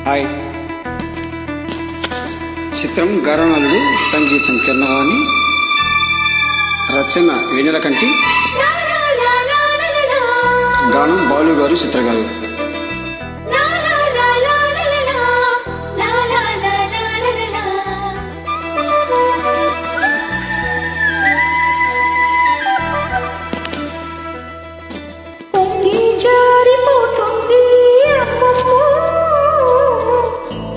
Hi. చిత్రం గారనలుడు, సంగీతం కిరణవాణి, రచన వెన్నెలకంటి, గానం బాలు గారు, చిత్ర గారు.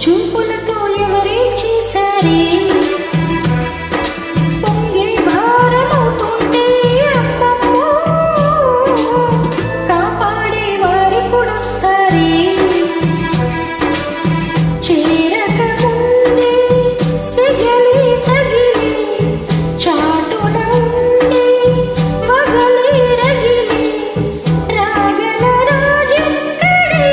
చూపులతో ఎవరేం చేశారే, పొంగి భారమవుతుంటే అమ్మమ్మో, కాపాడే వారి కూడొస్తారే. చేరక ముందే సెగలి తగిలి, చాటున ఉండి మగలి రగిలి, రాగల రాజక్కడే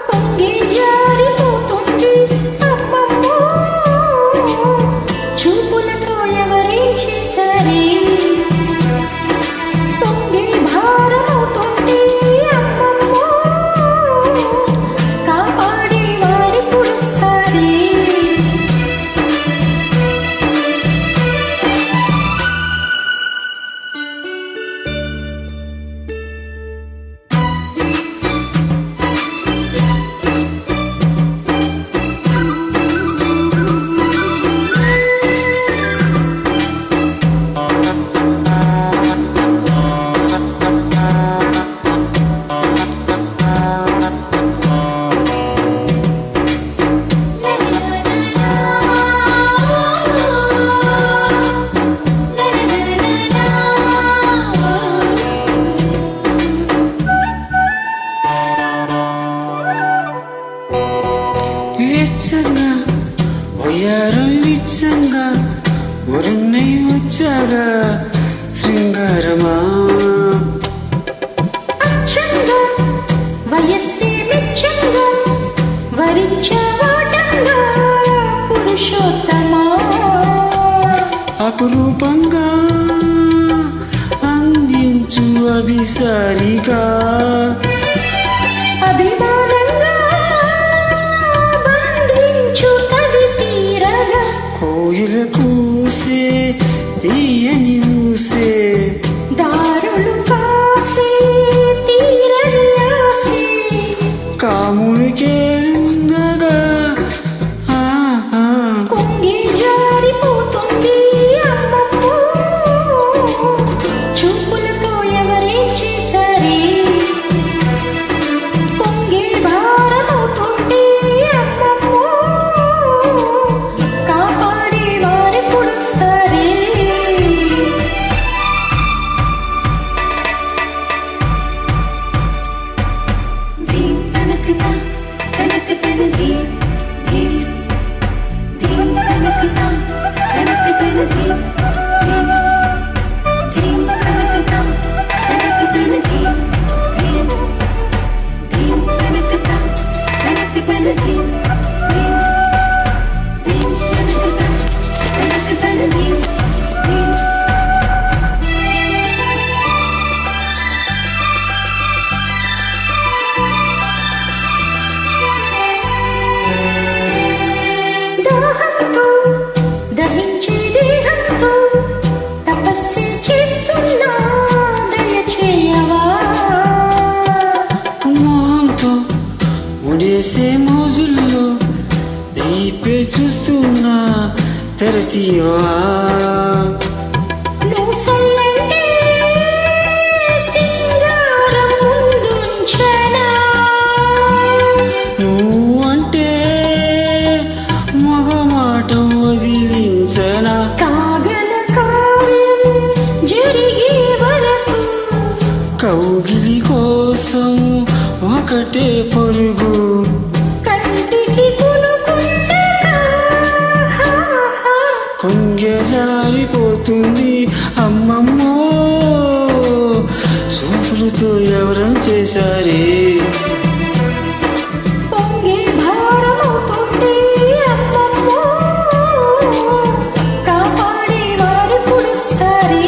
పొంగి జారిపోతుంది అమ్మమ్మో. చూపులతో ఎవరేం చేశారే, పొంగి భారమవుతుంది అమ్మమ్మో, కాపాడే వారి కూడొస్తారే. వెచ్చగా వయారం విచ్చంగా వరుణ్ణై వచ్చాగా శృంగారమా. అచ్చంగా వయస్సే మెచ్చంగా వరించవాటంగా పురుషోత్తమా. అపురూపంగా అందించు అభిసారిగా, అభిమానంగా బంధించు తడి తీరగా, కోయిల కూసే తీయని ఊసే, దారులు కాసే తీరని ఆసే. కామునికే రంగగా పొంగి జారిపోతుంది అమ్మమ్మో. చూపులతో ఎవరేం చేశారే, పొంగి భారమవుతుంది అమ్మమ్మో, కాపాడే వారి కూడొస్తారే. ధీం తనకతా తనకతన ధీం ధీం ధీం తనకతా తనకతన ధీం ధీం ధీం తనకతా తనకతన ధీం ధీం ధీం తనకతా తనకతన ధీం ధీం ధీం తనకతా తనకతన ధీం ధీం. దాహంతో దహించే దేహంతో తపస్సు చేస్తున్నా దయచేయవా. మోహంతో ఉడేసే మోజుల్లో దీపే చూస్తున్నా తెరతీయవా. నువ్వు సల్లంటే సింగారం ముందుంచనా, నువ్వు అంటే మగమాటం వదిలించనా. కాగల కార్యం జరిగే వరకు కౌగిలి కోసం ఒకటే పరుగు, కంటికి కొనుకుండగా కొంగె జారిపోతుంది అమ్మమ్మో. చూపులతో ఎవరం చేశారే, పొంగి భారమవుతుంది అమ్మమ్మో, కాపాడే వారు కూడొస్తారే.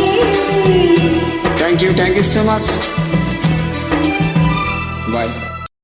Thank you so much.